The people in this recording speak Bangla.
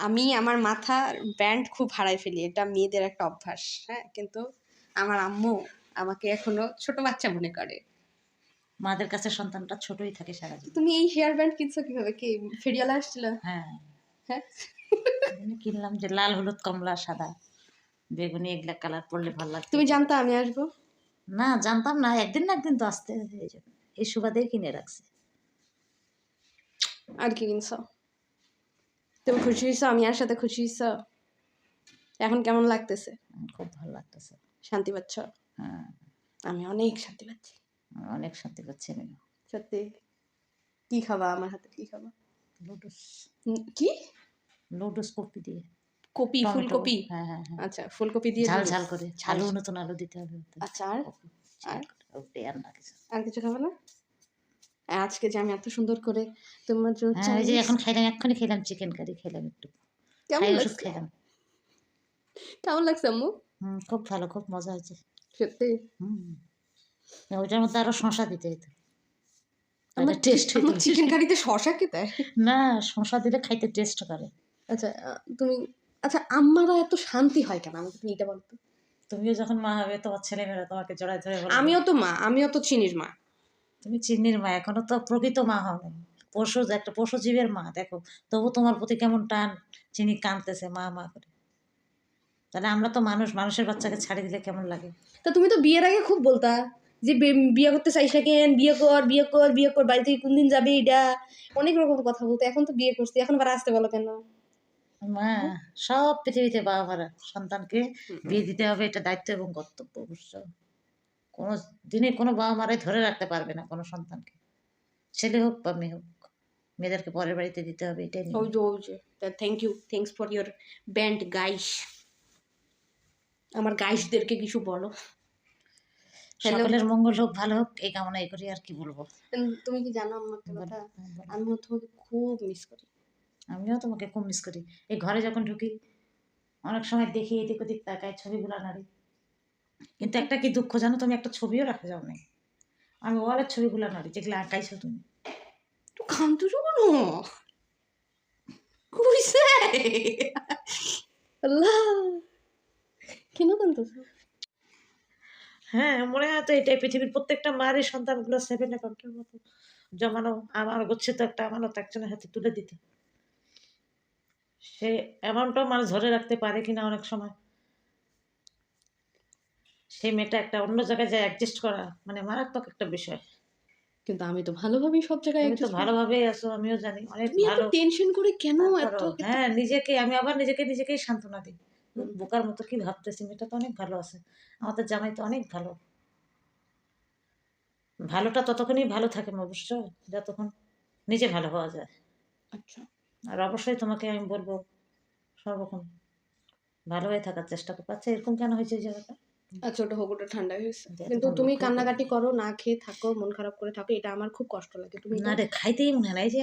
আমি আমার মাথার ব্যান্ড খুব হারাই ফেলি, এটা মেয়েদের একটা অভ্যাস। হ্যাঁ, কিন্তু আমার আম্মু আমাকে এখনো ছোট বাচ্চা মনে করে। মাদের কাছে সন্তানটা ছোটই থাকে সারা জীবন। তুমি এই হেয়ার ব্যান্ড কিনছো কিভাবে? কি ফেরিওয়ালা আসছিল? হ্যাঁ, হ্যাঁ, কিনলাম যে লাল হলুদ কমলা সাদা বেগুনি এগুলা কালার পরলে ভালো লাগতো। তুমি জানতা আমি আসবো? না, জানতাম না, একদিন না একদিন তো আসতে, এই সুবাদেই কিনে রাখছি। আর কি কিনছো? তুমি খুশি হয়েছো? আমি আর সাথে খুশি হয়েছো? এখন কেমন লাগতেছে? খুব ভালো লাগতেছে। শান্তি পাচ্ছ? হ্যাঁ, আমি অনেক শান্তি পাচ্ছি, অনেক শান্তি পাচ্ছি আমি। সত্যি। কি খাবা আমার হাতে? কি খাবা? লুডুস, কি? লুডুস কপি দিয়ে কপি? টমেটো। ফুলকপি? হ্যাঁ হ্যাঁ হ্যাঁ, আচ্ছা, ফুলকপি দিয়ে ঝাল লুডুস। ঝাল করে, আলু নতুন আলু দিতে হবে ওতে। আচ্ছা, আর আর ওতে আর না কিছু। আর কিছু খাবে না? আজকে যে আমি এত সুন্দর করে তোমার জন্য হ্যাঁ, ওই যে চাইনিজ, এখন খাইলাম, এক্ষুনি খেলাম চিকেন কারি, খেলাম একটু, কেমন খাই ওষুধ লাগছে? খাইলাম। কেমন লাগছে আম্মু? খুব ভালো, খুব মজা হয়েছে। সত্যি? হুম, ওইটার মধ্যে আরো শশা দিতে হতো, আমার এটা টেস্ট হইতো আমার চিকেন কারিতে শশা কি দেয়? না, শশা দিলে খাইতে টেস্ট করে। আচ্ছা, তুমি, আচ্ছা আম্মারা এত শান্তি হয় কেন আমাকে তুমি এটা বলতো? তুমিও যখন মা হবে তোমার ছেলেমেয়েরা তোমাকে জড়াই ধরে বলবে। আমিও তো মা, আমিও তো চিনির মা। তুমি চিন্নির মা, এখনো তো প্রকৃত মা হবে, পশু, একটা পশু জীবের মা, দেখো তবু তোমার প্রতি কেমন টান, চিনি কাঁদতেছে মা মা করে। তাহলে আমরা তো মানুষ, মানুষের বাচ্চাকে ছাড়ি দিলে কেমন লাগে? তা তুমি তো বিয়ের আগে খুব বলতা যে বিয়ে করতে চাইস না কেন, বিয়ে কর বিয়ে কর বিয়ে কর, বাড়ি থেকে কোনদিন যাবে, এটা অনেক রকম কথা বলতো। এখন তো বিয়ে করছি, এখন আবার আসতে বলো কেন? মা, সব পৃথিবীতে বাবা মারা সন্তানকে বিয়ে দিতে হবে, এটা দায়িত্ব এবং কর্তব্য, বুঝছো? কোনো দিনে কোনো বাবা মারাই ধরে রাখতে পারবে না কোনো সন্তানকে, ছেলে হোক বা মেয়ে হোক, মেয়েদেরকে পরের বাড়িতে দিতে হবে, এটাই নিয়ম। ওই যে thank you, thanks for your band guys. আমার গাইসদেরকে কিছু বলো। হ্যালো, সকলের মঙ্গল হোক, ভালো হোক, এই কামনাই করি, আর কি বলবো। তুমি কি জানো আমার একটা কথা? বলো। আমি তোমাকে খুব মিস করি। আমিও তোমাকে খুব মিস করি। এই ঘরে যখন ঢুকি অনেক সময় দেখি এদিক ওদিক তাকায়, ছবিগুলো নাড়ি, কিন্তু একটা কি দুঃখ জানো, তুমি একটা ছবিও রাখা যাও নাই। আমি ওয়ালের ছবিগুলো নাড়ি যেগুলো আঁকাইছো তুমি। তুই কান্দুছো কেন? কইছে আল্লাহ, কেন কান্দুছো? হ্যাঁ, মনে হয় তো এটাই পৃথিবীর প্রত্যেকটা মায়ের সন্তানগুলো সেভেন অ্যাকাউন্টের মতো জমানো, আমার গচ্ছিত একটা আমানত একজনের হাতে তুলে দিতে। সে অ্যামাউন্টটাও মানুষ ধরে রাখতে পারে কিনা অনেক সময়, সেই মেয়েটা একটা অন্য জায়গায় যায় অ্যাডজাস্ট করা মানে মারাত্মক একটা বিষয়। কিন্তু আমি তো ভালোভাবেই সব জায়গায় তুমি তো অ্যাডজাস্ট করি। ভালোভাবেই আছো, আমিও জানি, অনেক তুমি এত ভালো। টেনশন করে কেন? এত তারপরও এত হ্যাঁ, নিজেকে আমি আবার নিজেকেই সান্ত্বনা দিই। বোকার মতো কি ভাবতেছি, মেয়েটা তো অনেক ভালো আছে, আমাদের জামাই তো অনেক ভালো। ভালোটা ততক্ষণই ভালো থাকে মা, বুঝছো, যতক্ষণ নিজে ভালো হওয়া যায়। আচ্ছা, আর অবশ্যই তোমাকে আমি বলবো সর্বক্ষণ ভালো হয়ে থাকার চেষ্টা করবো। আচ্ছা, এরকম কেন হয়েছে এই জায়গাটা? আচ্ছা, ওটা হোক, ওটা ঠান্ডা হয়েছে। যে কিন্তু এতক্ষণ তুমি লক্ষ্য কান্নাকাটি করো, না খেয়ে থাকো, মন খারাপ করে থাকো, এটা আমার খুব কষ্ট লাগে। তুমি না এটা রে, খাইতেই মনে হয় না, এই যে